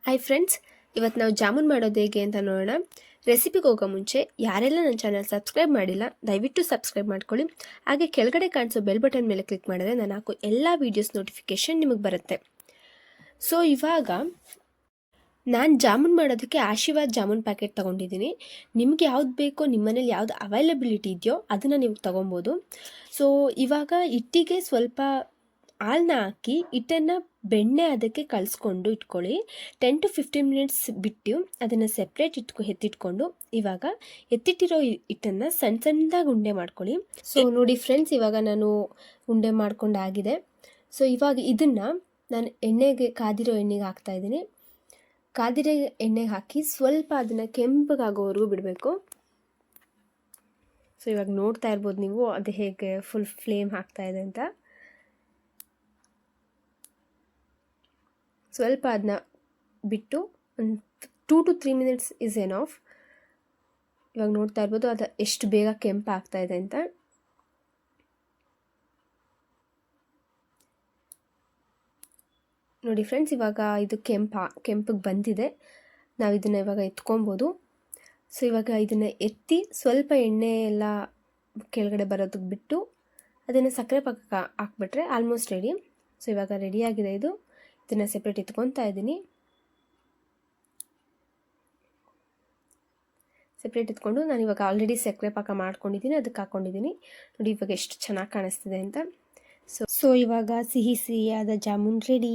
Hi friends, ಇವತ್ತು ನಾವು ಜಾಮೂನ್ ಮಾಡೋದು ಹೇಗೆ ಅಂತ ನೋಡೋಣ. ರೆಸಿಪಿಗೆ ಹೋಗೋ ಮುಂಚೆ ಯಾರೆಲ್ಲ ನನ್ನ ಚಾನಲ್ ಸಬ್ಸ್ಕ್ರೈಬ್ ಮಾಡಿಲ್ಲ ದಯವಿಟ್ಟು ಸಬ್ಸ್ಕ್ರೈಬ್ ಮಾಡ್ಕೊಳ್ಳಿ. ಹಾಗೆ ಕೆಳಗಡೆ ಕಾಣಿಸೋ ಬೆಲ್ ಬಟನ್ ಮೇಲೆ ಕ್ಲಿಕ್ ಮಾಡಿದ್ರೆ ನಾನು ಹಾಕೋ ಎಲ್ಲ ವೀಡಿಯೋಸ್ ನೋಟಿಫಿಕೇಷನ್ ನಿಮಗೆ ಬರುತ್ತೆ. ಸೊ ಇವಾಗ ನಾನು ಜಾಮೂನ್ ಮಾಡೋದಕ್ಕೆ ಆಶೀರ್ವಾದ್ ಜಾಮೂನ್ ಪ್ಯಾಕೆಟ್ ತೊಗೊಂಡಿದ್ದೀನಿ. ನಿಮಗೆ ಯಾವ್ದು ಬೇಕೋ, ನಿಮ್ಮ ಮನೇಲಿ ಯಾವ್ದು ಅವೈಲಬಿಲಿಟಿ ಇದೆಯೋ ಅದನ್ನು ನೀವು ತೊಗೊಬೋದು. ಸೊ ಇವಾಗ ಹಿಟ್ಟಿಗೆ ಸ್ವಲ್ಪ ಹಾಲನ್ನ ಹಾಕಿ ಹಿಟ್ಟನ್ನು ಬೆಣ್ಣೆ ಅದಕ್ಕೆ ಕಲಿಸ್ಕೊಂಡು ಇಟ್ಕೊಳ್ಳಿ. 10 to 15 ಮಿನಿಟ್ಸ್ ಬಿಟ್ಟು ಅದನ್ನು ಸೆಪ್ರೇಟ್ ಎತ್ತಿಟ್ಕೊಂಡು ಇವಾಗ ಎತ್ತಿಟ್ಟಿರೋ ಹಿಟ್ಟನ್ನು ಸಣ್ಣ ಸಣ್ಣದಾಗಿ ಉಂಡೆ ಮಾಡ್ಕೊಳ್ಳಿ. ಸೊ ನೋಡಿ ಫ್ರೆಂಡ್ಸ್, ಇವಾಗ ನಾನು ಉಂಡೆ ಮಾಡ್ಕೊಂಡಾಗಿದೆ. ಸೊ ಇವಾಗ ಇದನ್ನು ನಾನು ಕಾದಿರೋ ಎಣ್ಣೆಗೆ ಹಾಕ್ತಾಯಿದ್ದೀನಿ. ಕಾದಿರೋ ಎಣ್ಣೆಗೆ ಹಾಕಿ ಸ್ವಲ್ಪ ಅದನ್ನು ಕೆಂಪಗಾಗೋವರೆಗೂ ಬಿಡಬೇಕು. ಸೊ ಇವಾಗ ನೋಡ್ತಾ ಇರ್ಬೋದು ನೀವು ಅದು ಹೇಗೆ ಫುಲ್ ಫ್ಲೇಮ್ ಹಾಕ್ತಾ ಇದೆ ಅಂತ. ಸ್ವಲ್ಪ ಅದನ್ನ ಬಿಟ್ಟು ಒಂದು 2 to 3 ಮಿನಿಟ್ಸ್ ಇಸ್ ಎನಫ್. ಇವಾಗ ನೋಡ್ತಾ ಇರ್ಬೋದು ಅದು ಎಷ್ಟು ಬೇಗ ಕೆಂಪು ಆಗ್ತಾ ಇದೆ ಅಂತ. ನೋಡಿ ಫ್ರೆಂಡ್ಸ್, ಇವಾಗ ಇದು ಕೆಂಪಿಗೆ ಬಂದಿದೆ. ನಾವು ಇದನ್ನು ಇವಾಗ ಎತ್ಕೊಬೋದು. ಸೊ ಇವಾಗ ಇದನ್ನು ಎತ್ತಿ ಸ್ವಲ್ಪ ಎಣ್ಣೆ ಎಲ್ಲ ಕೆಳಗಡೆ ಬರೋದಕ್ಕೆ ಬಿಟ್ಟು ಅದನ್ನು ಸಕ್ಕರೆ ಪಾಕ ಹಾಕ್ಬಿಟ್ರೆ ಆಲ್ಮೋಸ್ಟ್ ರೆಡಿ. ಸೊ ಇವಾಗ ರೆಡಿಯಾಗಿದೆ ಇದು. ಇದನ್ನು ಸೆಪ್ರೇಟ್ ಎತ್ಕೊತಾ ಇದ್ದೀನಿ. ಸೆಪ್ರೇಟ್ ಎತ್ಕೊಂಡು ನಾನು ಇವಾಗ ಆಲ್ರೆಡಿ ಸಕ್ಕರೆ ಪಾಕ ಮಾಡ್ಕೊಂಡಿದ್ದೀನಿ, ಅದಕ್ಕೆ ಹಾಕ್ಕೊಂಡಿದ್ದೀನಿ. ನೋಡಿ ಇವಾಗ ಎಷ್ಟು ಚೆನ್ನಾಗಿ ಕಾಣಿಸ್ತಿದೆ ಅಂತ. ಸೊ ಇವಾಗ ಸಿಹಿಯಾದ ಜಾಮೂನ್ ರೆಡಿ.